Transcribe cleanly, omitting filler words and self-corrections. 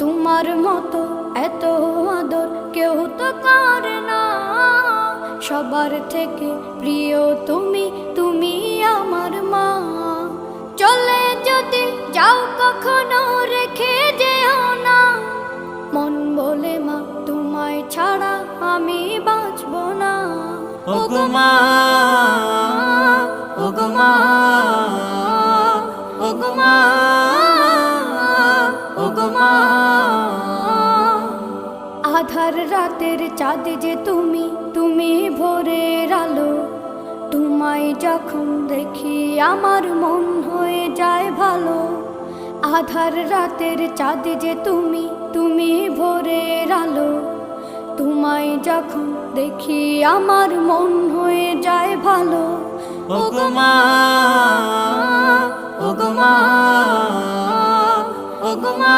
তোমার মতো এত আদর কেউ তো করে না। সবার থেকে প্রিয় তুমি, তুমি আমার মা। চলে যদি যাও কখনো রেখে যেও না, মন বলে মা তোমায় ছাড়া আমি বাঁচব না। ওগো মা, ওগো মা, ওগো মা, ওগো মা। আধার রাতের চাঁদ যে তুমি, তুমি ভোরের আলো। তোমায় যখন দেখি আমার মন হয়ে যায় ভালো। আধার রাতের চাঁদ যে তুমি, তুমি ভোরের আলো। তোমায় যখন দেখি আমার মন হয়ে যায় ভালো। ওগো মা, ওগো মা, ওগো মা।